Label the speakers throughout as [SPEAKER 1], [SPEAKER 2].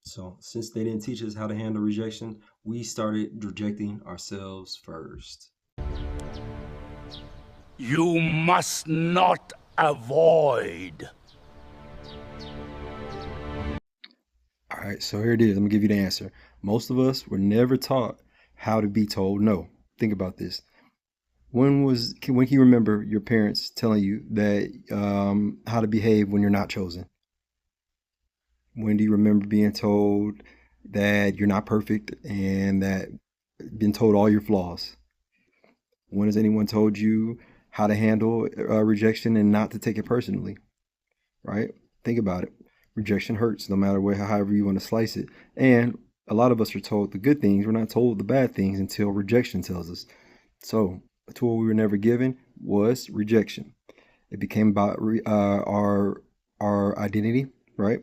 [SPEAKER 1] So since they didn't teach us how to handle rejection, we started rejecting ourselves first.
[SPEAKER 2] You must not avoid.
[SPEAKER 1] All right, so here it is. I'm gonna give you the answer. Most of us were never taught how to be told no. Think about this. When can you remember your parents telling you that how to behave when you're not chosen? When do you remember being told that you're not perfect and that been told all your flaws? When has anyone told you how to handle rejection and not to take it personally? Right? Think about it. Rejection hurts no matter however you want to slice it. And a lot of us are told the good things. We're not told the bad things until rejection tells us. So, a tool we were never given was rejection. It became about our identity, right?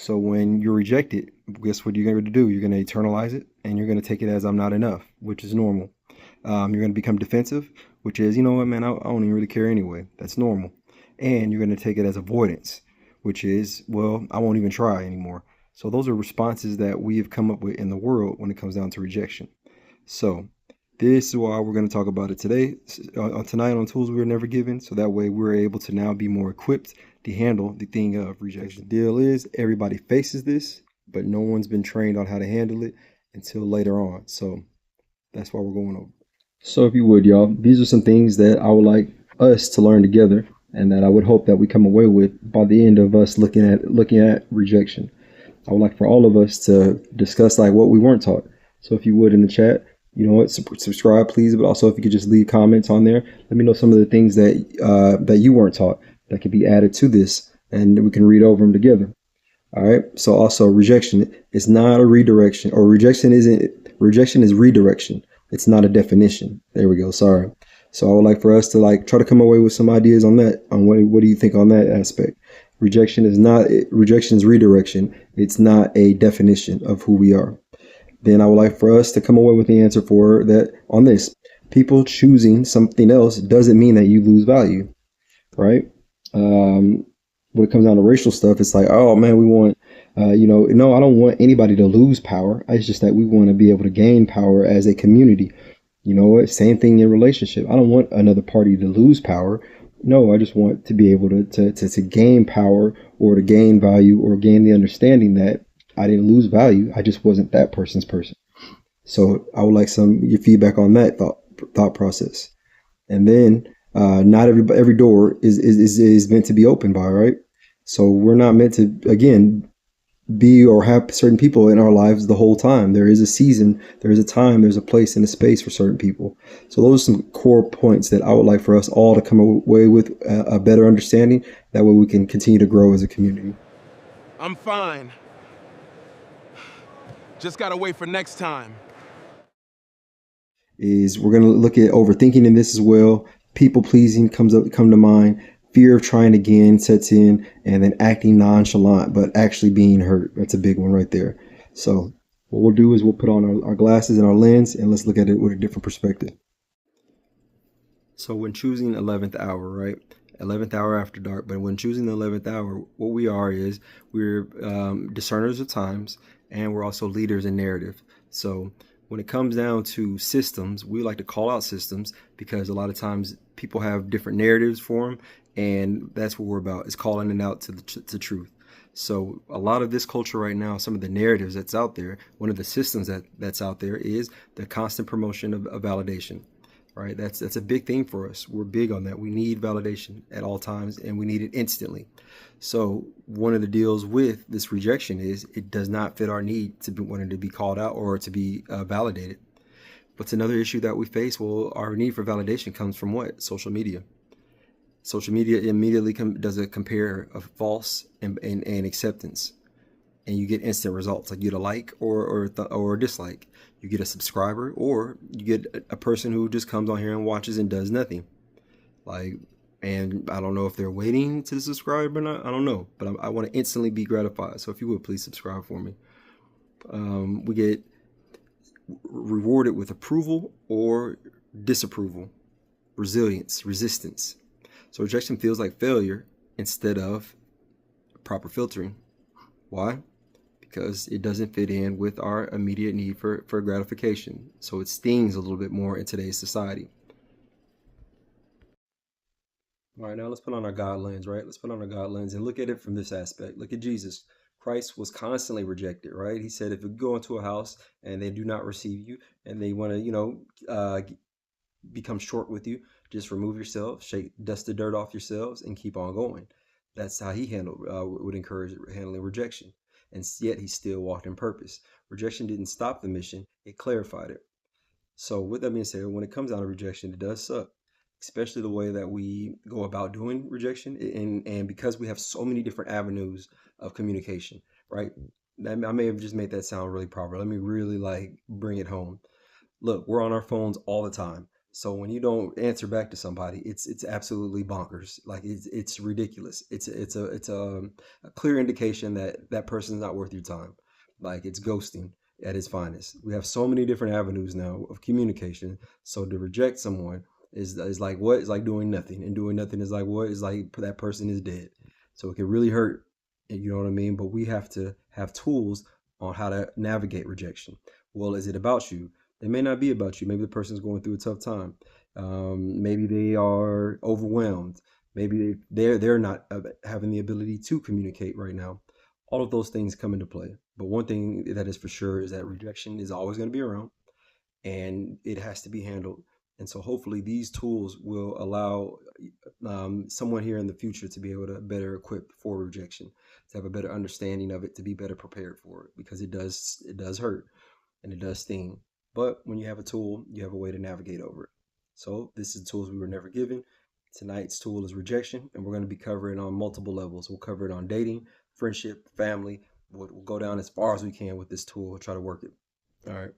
[SPEAKER 1] So when you're rejected, guess what you're going to do? You're going to internalize it, and you're going to take it as I'm not enough, which is normal. You're going to become defensive, which is, you know what, man, I don't even really care anyway. That's normal. And you're going to take it as avoidance, which is, well, I won't even try anymore. So those are responses that we have come up with in the world when it comes down to rejection. So this is why we're going to talk about it today, tonight on tools we were never given. So that way we're able to now be more equipped to handle the thing of rejection. The deal is everybody faces this, but no one's been trained on how to handle it until later on. So that's why we're going over. So if you would, y'all, these are some things that I would like us to learn together, and that I would hope that we come away with by the end of us looking at rejection. I would like for all of us to discuss like what we weren't taught. So if you would in the chat, you know what, subscribe please, but also if you could just leave comments on there, let me know some of the things that you weren't taught that could be added to this, and we can read over them together. All right. So also rejection is not a redirection, or rejection is redirection. It's not a definition. There we go. Sorry. So I would like for us to like try to come away with some ideas on that. On what do you think on that aspect? Rejection is redirection. It's not a definition of who we are. Then I would like for us to come away with the answer for that on this. People choosing something else doesn't mean that you lose value, right? When it comes down to racial stuff, it's like, oh man, we want, no, I don't want anybody to lose power. It's just that we want to be able to gain power as a community. You know what? Same thing in relationship. I don't want another party to lose power. No, I just want to be able to gain power, or to gain value, or gain the understanding that I didn't lose value. I just wasn't that person's person. So I would like some your feedback on that thought process. And then not every door is meant to be opened by, right? So we're not meant to, again, be or have certain people in our lives the whole time. There is a season, there is a time, there's a place and a space for certain people. So those are some core points that I would like for us all to come away with a better understanding. That way we can continue to grow as a community.
[SPEAKER 3] I'm fine. Just gotta wait for next time.
[SPEAKER 1] Is we're going to look at overthinking in this as well. People pleasing come to mind. Fear of trying again sets in, and then acting nonchalant but actually being hurt. That's a big one right there. So what we'll do is we'll put on our glasses and our lens, and let's look at it with a different perspective. So when choosing 11th hour, right? 11th hour after dark. But when choosing the 11th hour, what we are is we're discerners of times, and we're also leaders in narrative. So when it comes down to systems, we like to call out systems because a lot of times people have different narratives for them, and that's what we're about, is calling it out to the truth. So a lot of this culture right now, some of the narratives that's out there, one of the systems that's out there is the constant promotion of validation. Right, that's a big thing for us. We're big on that. We need validation at all times, and we need it instantly. So one of the deals with this rejection is it does not fit our need to be wanting to be called out or to be validated. What's another issue that we face? Well, our need for validation comes from what? Social media. Social media immediately does a compare of false and acceptance, and you get instant results. Like you get a like or a dislike. You get a subscriber, or you get a person who just comes on here and watches and does nothing. Like, and I don't know if they're waiting to subscribe or not. I don't know, but I want to instantly be gratified. So if you would please subscribe for me. We get rewarded with approval or disapproval, resilience, resistance. So rejection feels like failure instead of proper filtering. Why? because it doesn't fit in with our immediate need for gratification. So it stings a little bit more in today's society. All right, now let's put on our God lens, right? Let's put on our God lens and look at it from this aspect. Look at Jesus. Christ was constantly rejected, right? He said, if you go into a house and they do not receive you and they want to, become short with you, just remove yourself, shake, dust the dirt off yourselves, and keep on going. That's how he would encourage handling rejection. And yet he still walked in purpose. Rejection didn't stop the mission, it clarified it. So with that being said, when it comes down to rejection, it does suck, especially the way that we go about doing rejection, and because we have so many different avenues of communication, right? I may have just made that sound really proper. Let me really like bring it home. Look, we're on our phones all the time. So when you don't answer back to somebody, it's absolutely bonkers. Like it's ridiculous. It's a clear indication that that person's not worth your time. Like it's ghosting at its finest. We have so many different avenues now of communication. So to reject someone is like what? Is like doing nothing, and doing nothing is like what? Is like that person is dead. So it can really hurt. You know what I mean? But we have to have tools on how to navigate rejection. Well, is it about you? It may not be about you. Maybe the person's going through a tough time. Maybe they are overwhelmed. Maybe they're not having the ability to communicate right now. All of those things come into play. But one thing that is for sure is that rejection is always going to be around, and it has to be handled. And so hopefully these tools will allow someone here in the future to be able to better equip for rejection, to have a better understanding of it, to be better prepared for it, because it does hurt and it does sting. But when you have a tool, you have a way to navigate over it. So this is tools we were never given. Tonight's tool is rejection, and we're going to be covering on multiple levels. We'll cover it on dating, friendship, family. We'll go down as far as we can with this tool. We'll try to work it. All right.